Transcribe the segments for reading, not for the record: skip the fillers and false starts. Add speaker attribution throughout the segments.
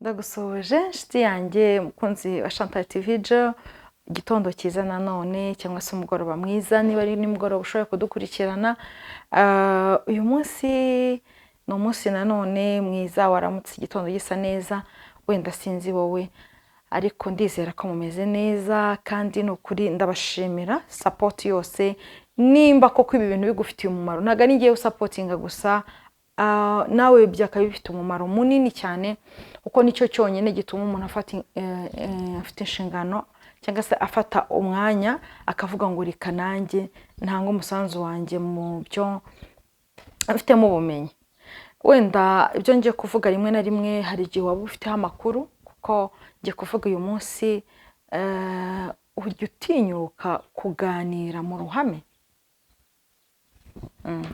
Speaker 1: Ndagusoje inshuti yanjye mukunzi wa Chantal TV Jo, igitondo cyiza nanone cyangwa se umugoroba mwiza niba ari nimugoroba ushoboye kudukurikirana. Uyu munsi ni umunsi nanone mwiza, waramutse igitondo gisa neza, wenda sinzi wowe ariko ndizera ko mumeze neza kandi no kuri ndabashimira support yose. Nimba koko ibi bintu bigufitiye umumaro, ntago ari ngiye usapotinga gusa, nawe byaka bifite umumaro munini cyane, uko nicyo cyonyine gituma umuntu afata inshingano cyangwa se afata umwanya akavuga ngo reka nanjye ntanga umusanzu wanjye mu byo afitemo ubumenyi. Wenda ibyo ngiye kuvuga rimwe na rimwe hari igihe waba ufiteho amakuru, kuko ngiye kuvuga uyu munsi ujya utinyuka kuganira mu ruhame.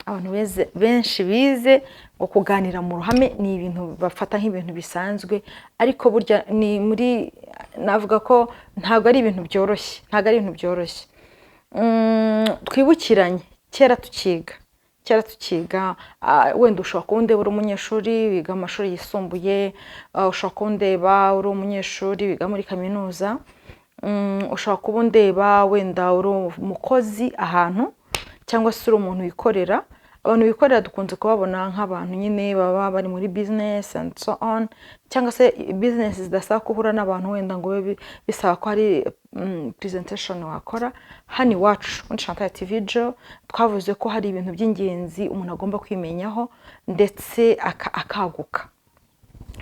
Speaker 1: Abantu benshi bize ngo kuganira mu ruhame ni ibintu bafata nk'ibintu bisanzwe, ariko burya ni muri navuga ko ntabwo ari ibintu byoroshye, twibukiranye kera tukiga, wenda ushobora kundeba uri umunyeshuri wiga amashuri yisumbuye, ushobora kundeba uri umunyeshuri wiga muri kaminuza, ushobora kubundeba wenda uri umukozi ahantu, cyangwa se uri umuntu wikorera. Abantu bikorera dukunze kubabona nk'abantu nyine baba bari muri business and so on, cyangwa se business zidasaba kuhura n'abantu wenda ngo bisaba ko hari presentation wakora. Hano iwacu muri Chantal TV Jo twavuze ko hari ibintu by'ingenzi umuntu agomba kwimenyaho ndetse akaguka.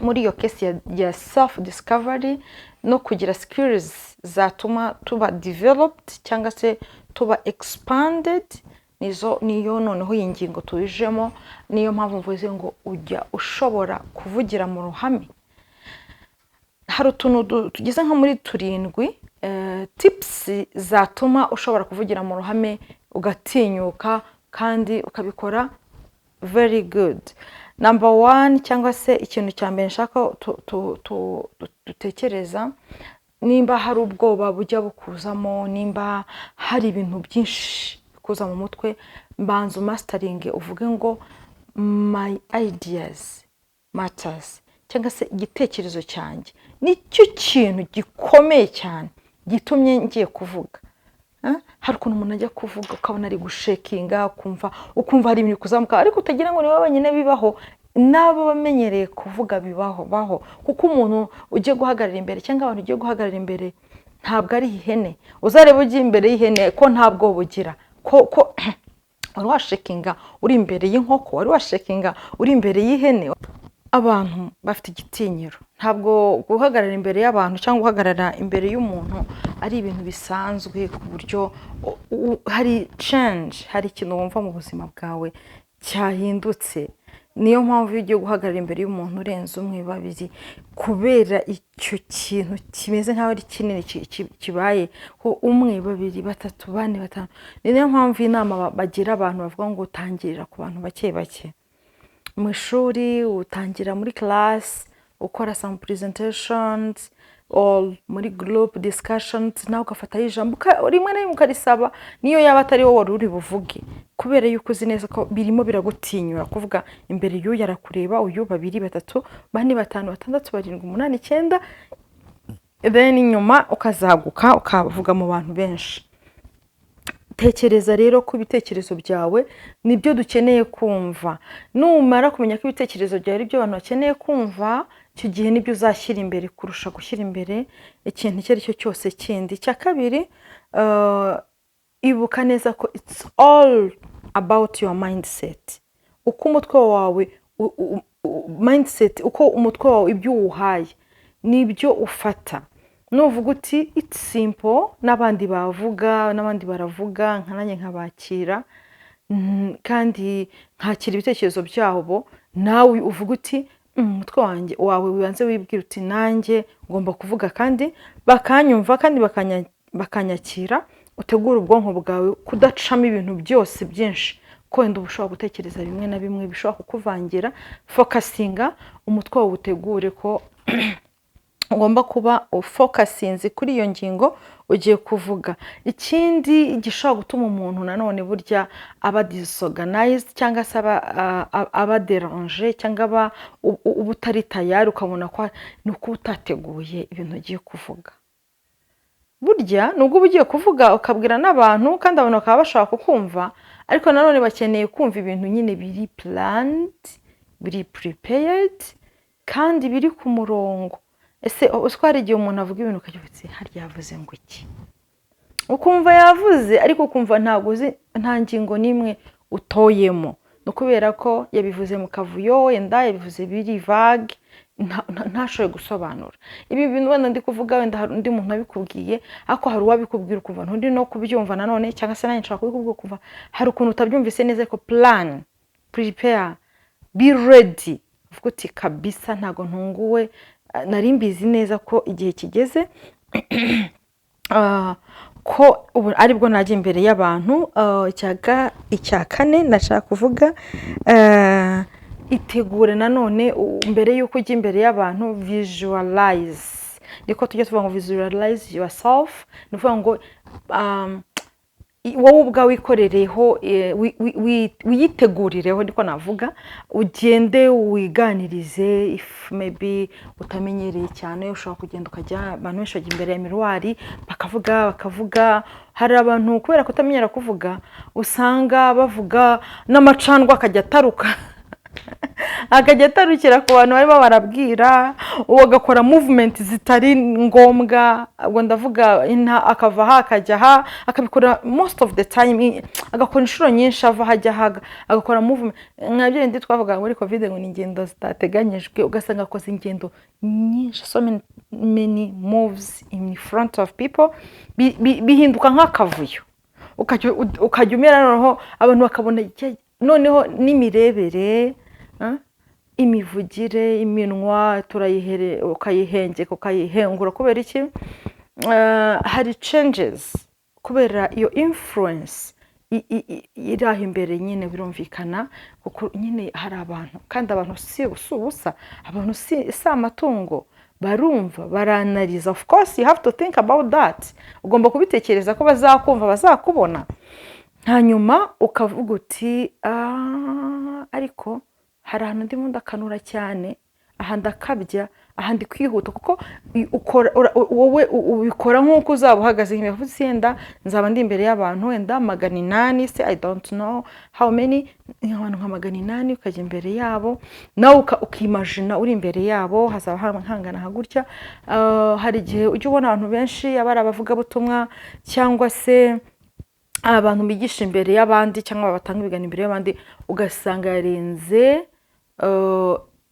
Speaker 1: Muri iyo case ya self discovery no kugira skills zatuma tuba developed cyangwa se tuba expanded, niyo noneho iyi ngingo tujemo. Niyo mpamvu mvuze ngo ujya ushobora kuvugira mu ruhame. Hari utuntu tugize nka muri turindwi tips zatuma ushobora kuvugira mu ruhame ugatinyuka kandi ukabikora very good. Number 1 cyangwa se ikintu cya mbere nshaka dutekereza, nimba hari ubwoba bujya bukuzamo, nimba hari ibintu byinshi kuza mu mutwe, mbanza mastering uvuge ngo my ideas matters, cyangwa se igitekerezo cyanjye nicyo kintu gikomeye cyane gitumye ngiye kuvuga. Hari ukuntu umuntu ajya kuvuga ukabona ari gushekinga, ukumva hari ibintu kuzamuka, ariko utagira ngo ni wowe wenyine bibaho, nabo bamenyereye kuvuga baho. Kuko umuntu ugiye guhagarara imbere cyangwa abantu ugiye guhagarara imbere ntabwo ari ihene. Uzareba ugiye imbere y'ihene ko ntabwo bugira ko wari washekinga uri imbere y'inkoko, wari washekinga uri imbere y'ihene. Abantu bafite igitinyiro, ntabwo guhagarara imbere y'abantu cyangwa guhagarara imbere y'umuntu ari ibintu bisanzwe, ku buryo hari change, hari ikintu wumva mu buzima bwawe cyahindutse. Niyo mpamvu ugiye guhagarara imbere y'umuntu urenze umwe babiri, kubera icyo kintu kimeze nk'aho ari kinini kibaye ko umwe babiri batatu bane batanu. Niyo mpamvu inama bagira abantu bavuga ngo utangirira ku bantu bake. Mu ishuri utangira muri class ukora some presentations or muri group discussions, nawe ugafataho ijambo rimwe na rimwe ukarisaba, niyo yaba atari wowe wari uri buvuge, kubera yuko uzi neza ko birimo biragutinyura kuvuga imbere y'uyu yarakureba, uyu babiri batatu bane batanu batandatu barindwi umunani 9, then inyuma ukazaguka ukavuga mu bantu benshi. Tekereza rero ko ibitekerezo byawe nibyo dukeneye kumva. Numara kumenya ko ibitekerezo byawe ari byo abantu bakeneye kumva, icyo gihe nibyo uzashyira imbere kurusha gushyira imbere ikintu icyo ari cyo cyose kindi. Cya kabiri, ibuka neza ko it's all about your mindset. Uko umutwe wawe mindset, uko umutwe wawe ibyo uwuhaye nibyo ufata. Nuvuga uti it's simple, n'abandi baravuga nkananye nkabakira, kandi nkakira ibitekerezo byabo, nawe uvuga uti umutwe wanjye wawe wibanze wibwira uti nanjye ngomba kuvuga kandi bakanyumva kandi bakanyakira. Utegura ubwonko bwawe kudacamo ibintu byose byinshi, ko wenda ushobora gutekereza bimwe na bimwe bishobora kukuvangira. Focusinga umutwe wawe utegure ko ugomba kuba ufokasinze kuri iyo ngingo ugiye kuvuga. Ikindi gishobora gutuma umuntu nanone burya aba disorganized cyangwa se aba déranger cyangwa aba ubutari tayari, ukabona ko ni uko utateguye ibintu ugiye kuvuga. Burya nubwo uba ugiye kuvuga ukabwira n'abantu kandi abantu bakaba bashaka kukumva, ariko nanone bakeneye kumva ibintu nyine biri planned, biri prepared kandi biri ku murongo. Ese usiko hari igihe umuntu avuga ibintu ukagira uti harya yavuze ngo iki, ukumva yavuze ariko ukumva nta ngingo n'imwe utoyemo. No kubera ko yabivuze mu kavuyo, wenda yabivuze biri vague, ntashoboye gusobanura. Ibi bintu wenda ndi kuvuga, wenda hari undi muntu abikubwiye, ariko hari uwabikubwira ukumva ntundi no kubyumva nanone, cyangwa se nanjye nshaka kubikubwira ukumva hari ukuntu utabyumvise neza. Ko plan, prepare, be ready, uvuga uti kabisa ntago ntunguwe, nari mbizi neza ko igihe kigeze ko ubu aribwo najya imbere y'abantu. Icya kane nashaka kuvuga, itegure nanone mbere y'uko ujya imbere y'abantu, visualize. Niko tujya tuvuga ngo visualize yourself, ni ukuvuga ngo wowe ubwawe wikorereho, wiyitegurireho, niko navuga. Ugende wiganirize, if maybe utamenyereye cyane ushobora kugenda ukajya, abantu benshi bajya imbere ya miruwari bakavuga. Hari abantu kubera kutamenyera kuvuga usanga bavuga n'amacandwa akajya ataruka akajya atarukira ku bantu barimo barabwira, uwo agakora movement zitari ngombwa. Ubwo ndavuga akava aha akajya aha, akabikora most of the time, agakora inshuro nyinshi ava hajya haga, agakora movement. Nkabyo ndi twavuga muri covid ngo ni ingendo zitateganyijwe, ugasanga akoze ingendo nyinshi, so many moves in front of people, bihinduka nk'akavuyo. Ukajya umera noneho abantu bakabona noneho n'imirebere, imivugire, iminwa ukayihengeka ukayihengura. Kubera iki? Hari changes kubera iyo influence iri aho imbere. Nyine birumvikana kuko nyine hari abantu, kandi abantu si ubusa, abantu si amatungo, barumva, baranaliza. Of course you have to think about that. Ugomba kubitekereza ko bazakumva, bazakubona, hanyuma ukavuga uti ariko hari ahantu ndimo ndakanura cyane, aha ndakabya, aha ndi kwihuta. Kuko wowe ubikora nk'uko uzaba uhagaze nk'ibivuze, yenda nzaba ndi imbere y'abantu wenda 800 se, I don't know how many, abantu nka 800, ukajya imbere yabo nawe ukimagina uri imbere yabo, hazaba hangana hagutya. Hari igihe ujya ubona abantu benshi abari abavuga butumwa cyangwa se abantu bigisha imbere y'abandi cyangwa batanga ibiganiro imbere y'abandi, ugasanga yarenze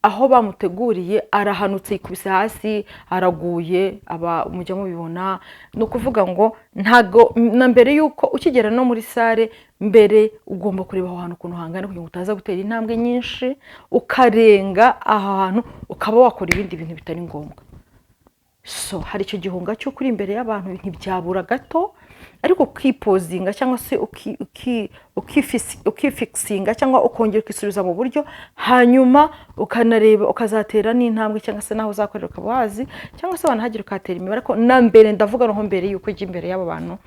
Speaker 1: aho bamuteguriye, arahanutse yikubise hasi, araguye. Mujya mubibona. No kuvuga ngo ntago na mbere yuko ukigera no muri sale, mbere ugomba kureba aho hantu ukuntu hangana kugira ngo utaza gutera intambwe nyinshi ukarenga aho hantu, ukaba wakora ibindi bintu bitari ngombwa. So hari icyo gihunga cyo kuri imbere y'abantu ntibyabura gato, ariko ukipozinga cyangwa se ukifixinga cyangwa ukongera ukisubiza mu buryo, hanyuma ukanareba ukazatera n'intambwe cyangwa se naho uzakorera ukaba wazi, cyangwa se wanahagira ukatera imibare. Ariko na mbere ndavuga noho mbere yuko ujya imbere y'abo bantu,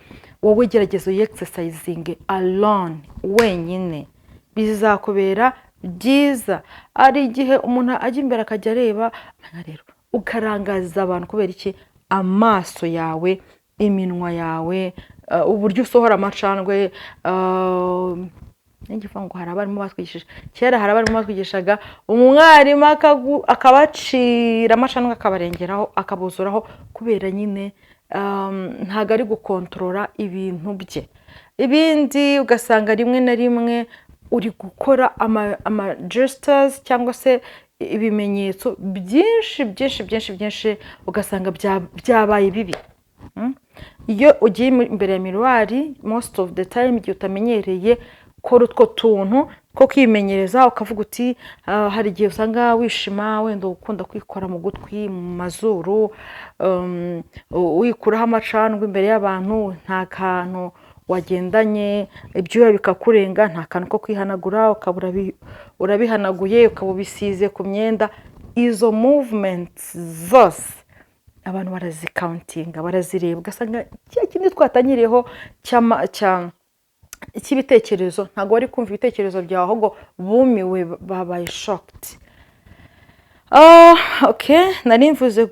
Speaker 1: wowe gerageza exercising alone, wenyine, bizakubera byiza. Ari igihe umuntu ajya imbere akajya areba, rero ukarangaza abantu. Kubera iki? Amaso yawe, iminwa yawe, uburyo usohora amacandwe. Ngivuga ngo hari abarimo batwigishije kera, hari abarimo batwigishaga umwarimu akabacira amacandwe akabarengeraho akabuzuraho, kubera nyine ntago ari gukontorora ibintu bye. Ibindi ugasanga rimwe na rimwe uri gukora ama gestures cyangwa se ibimenyetso byinshi, ugasanga byabaye bibi. Iyo ugiye imbere ya miruwari, most of the time igihe utamenyereye, kora utwo tuntu two kwimenyereza. Ukavuga uti hari igihe usanga wishima, wenda ukunda kwikora mu gutwi, mu mazuru, wikuraho amacandwe imbere y'abantu, nta kantu wagendanye, ibyuya bikakurenga, nta kantu ko kwihanagura, ukabura urabihanaguye, ukabubisize ku myenda. Izo movements zose abantu barazikauntinga barazireba ugasanga cya kindi twatanyiriyeho cy'ibitekerezo ntabwo bari kumva ibitekerezo byawe ahubwo bumiwe babaye shocked. Okay, nari mvuze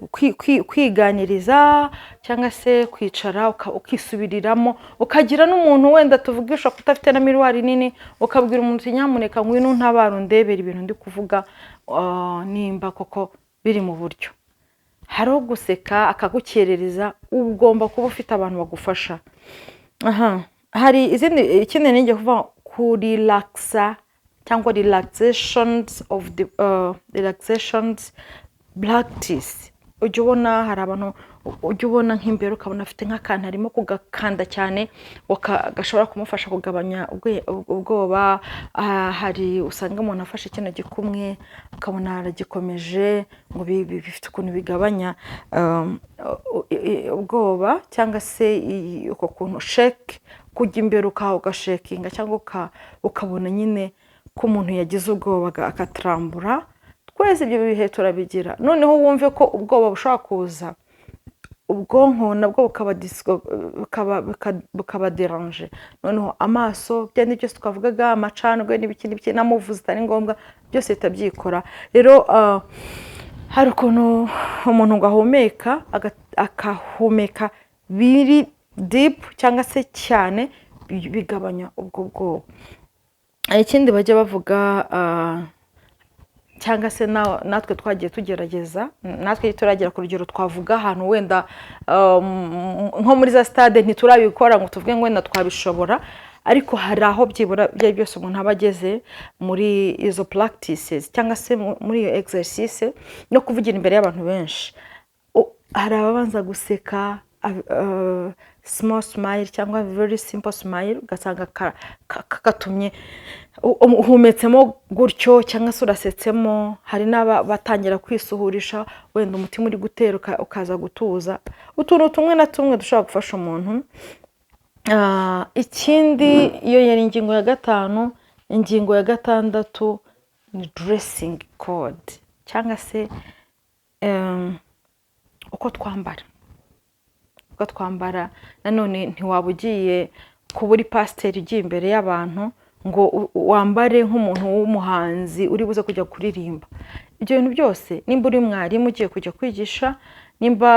Speaker 1: kwiganiriza cyangwa se kwicara ukisubiriramo ukagira n'umuntu wenda tuvugisha kutafite na miruwari nini ukabwira umuntu nyamuneka ngwino ntabara undebera ibintu ndi kuvuga nimba koko biri mu buryo. Hariho guseka akagukerereza ugomba kuba ufite abantu bagufasha. Hari ikindi ninjye kuva kuri relaxa cyangwa relaxations of the relaxations practice. Ujya ubona hari abantu ujya ubona nk'imbere ukabona afite nk'akantu arimo kugakanda cyane gashobora kumufasha kugabanya ubwoba. Hari usanga umuntu afashe kino gikumwe akabona aragikomeje ngo bifite ukuntu bigabanya ubwoba cyangwa se uko kuntu shake kujya imbere ugashakinga cyangwa ukabona nyine ko umuntu yagize ubwoba akatrambura. Twese ibyo bihe turabigira. Noneho wumve ko ubwoba bushobora kuza ubwonko nabwo bukaba déranger. Noneho amaso byandi byose twavugaga amacandwe n'ibikindi namuvuze atari ngombwa byose bitabyikora. Rero hari ukuntu umuntu ngahumeka akahumeka biri deep cyangwa se cyane bigabanya ubwo bwoba. Ikindi bajya bavuga cyangwa se natwe twagiye tugerageza natwe turagera ku rugero twavuga ahantu wenda nko muri za stade ntiturabikora ngo tuvuge ngo wenda twabishobora, ariko hari aho byibura bya byose umuntu aba ageze muri izo practices cyangwa se muri iyo exercice no kuvugira imbere y'abantu benshi. Hari ababanza guseka small smile cyangwa very simple smile ugasanga kagatumye uhumetsemo gutyo cyangwa se urasetsemo. Hari n'abatangira kwisuhurisha wenda umutima uri gutera ukaza gutuza. Utuntu tumwe na tumwe dushobora gufasha umuntu. Ikindi iyo yari ingingo ya gatanu. Ingingo ya gatandatu ni dressing code cyangwa se uko twambara. Nanone ntiwaba ugiye kuba uri pasiteri ugiye imbere y'abantu ngo wambare nk'umuntu w'umuhanzi uri buze kujya kuririmba. Ibyo bintu byose nimba uri mwarimu ugiye kujya kwigisha, nimba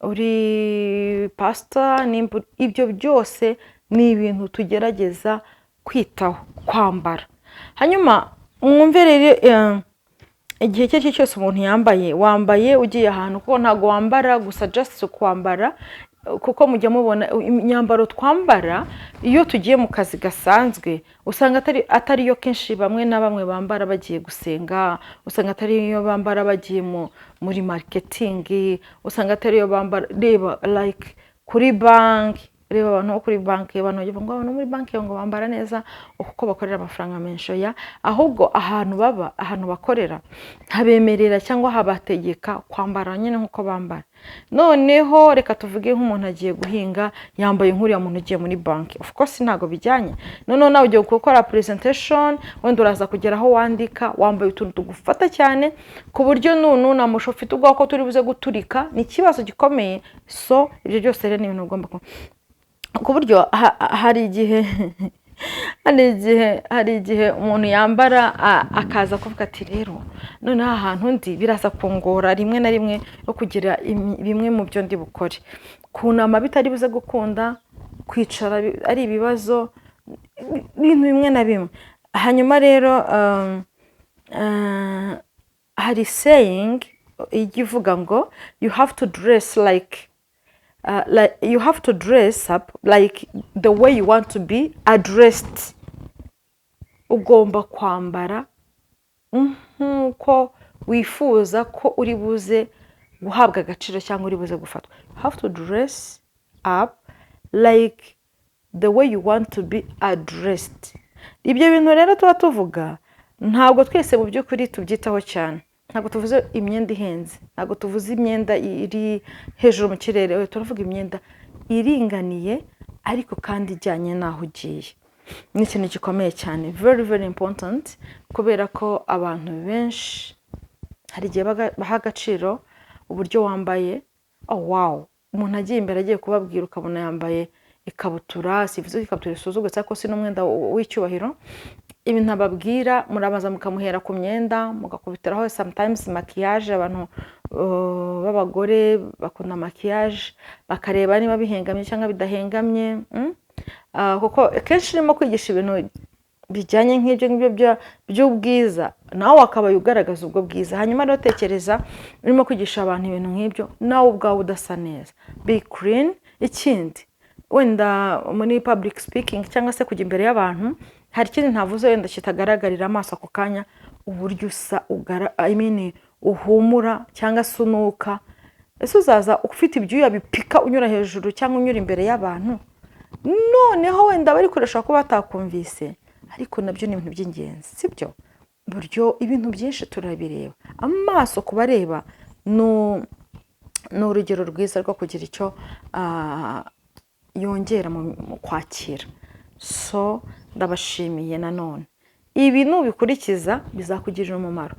Speaker 1: uri pastor, nimba ibyo byose ni ibintu tugerageza kwitaho kwambara. Hanyuma mwumve rero igihe cyo cyose umuntu wambaye ugiye ahantu kuko ntago wambara gusa just kwambara, kuko mujya mubona imyambaro twambara iyo tugiye mu kazi gasanzwe usanga atari yo kenshi bamwe na bamwe bambara bagiye gusenga, usanga atari yo bambara bagiye muri marketing, usanga atari yo bambara reba like kuri banki. Reba abantu kuri banki abantu bavuga ngo abantu muri banki ngo bambara neza uko bakorera amafaranga menshi ya, ahubwo ahantu baba ahantu bakorera habemerera cyangwa habategeka kwambara nyine nkuko bambara. Noneho reka tuvuge nk'umuntu agiye guhinga yambaye nk'uriya muntu ugiye muri banki, of course ntago bijyanye. Noneho nawe ugiye gukora presentation wenda uraza kugera aho wandika wambaye utuntu tugufata cyane ku buryo na musho ufite ubwo ko turi buze guturika, ni ikibazo gikomeye. So ibyo byose rero ni ibintu ugomba ku buryo hari igihe umuntu yambara akaza kuvuga ati rero noneho ahantu ndi biraza kungora rimwe na rimwe yo kugira bimwe mu byo ndi bukore, kunama bitari buze gukunda, kwicara ari ibibazo, ibintu bimwe na bimwe. Hanyuma rero hari saying ivuga ngo you have to dress you have to dress up like the way you want to be addressed. Ugomba kwambara nkuko wifuza ko uri buze guhabwa agaciro cyangwa uri buze gufatwa. You have to dress up like the way you want to be addressed. Ibyo bintu rero tuba tuvuga ntabwo twese mu by'ukuri tubyitaho cyane. Ntabwo tuvuze imyenda ihenze, ntabwo tuvuze imyenda iri hejuru mu kirere, turavuga imyenda iringaniye ariko kandi ijyanye naho ugiye. Ni ikintu gikomeye cyane, very very important, kubera ko abantu benshi hari igihe baha agaciro uburyo wambaye, wow, umuntu agiye imbere agiye kubabwira ukabona yambaye ikabutura, sivuze ikabutura isuzugutse ariko si n'umwenda w'icyubahiro. Ibintu ababwira murabaza mukamuhera ku myenda, mugakubitiraho sometimes maquillage. Abantu b'abagore bakunda maquillage, bakareba niba bihengamye cyangwa bidahengamye. Kuko kenshi urimo kwigisha ibintu bijyanye nk'ibyo by'ubwiza, nawe wakabaye ugaragaza ubwo bwiza. Hanyuma rero tekereza urimo kwigisha abantu ibintu nk'ibyo nawe ubwawe udasa neza, be clean. Ikindi wenda muri public speaking cyangwa se kujya imbere y'abantu, hari ikindi ntavuze wenda kitagaragarira amaso ako kanya, uburyo usa uhumura cyangwa se unuka. Ese uzaza ufite ibyuya bipika unyura hejuru cyangwa unyura imbere y'abantu, noneho wenda bari kurusha ko batakumvise, ariko nabyo ni ibintu by'ingenzi, sibyo? Buryo ibintu byinshi turabireba, amaso kubareba ni urugero rwiza rwo kugira icyo yongera mu kwakira. So ndabashimiye nanone, ibi nubikurikiza bizakugirira umumaro.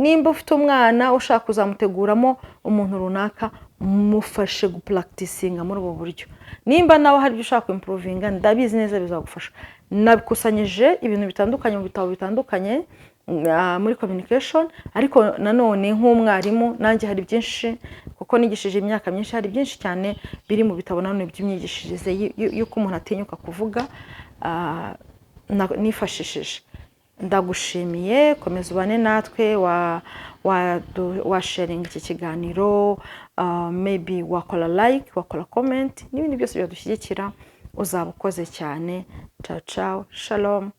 Speaker 1: Nimba ufite umwana ushaka kuzamuteguramo umuntu runaka, mufashe gupracticinga muri ubu buryo. Nimba nawe hari ibyo ushaka improvinga, ndabizi neza bizagufasha. Nabikusanyije ibintu bitandukanye mu bitabo bitandukanye muri communication, ariko nanone nk'umwarimu nanjye hari byinshi, kuko nigishije imyaka myinshi, hari byinshi cyane biri mu bitabo nanone by'imyigishirize y'uko umuntu atinyuka kuvuga nifashishije. Ndagushimiye, komeza ubane natwe, wa sharing iki kiganiro, maybe wakora like, wakora comment, n'ibindi byose byadushyigikira. Uzaba ukoze cyane. Ciao ciao, shalom.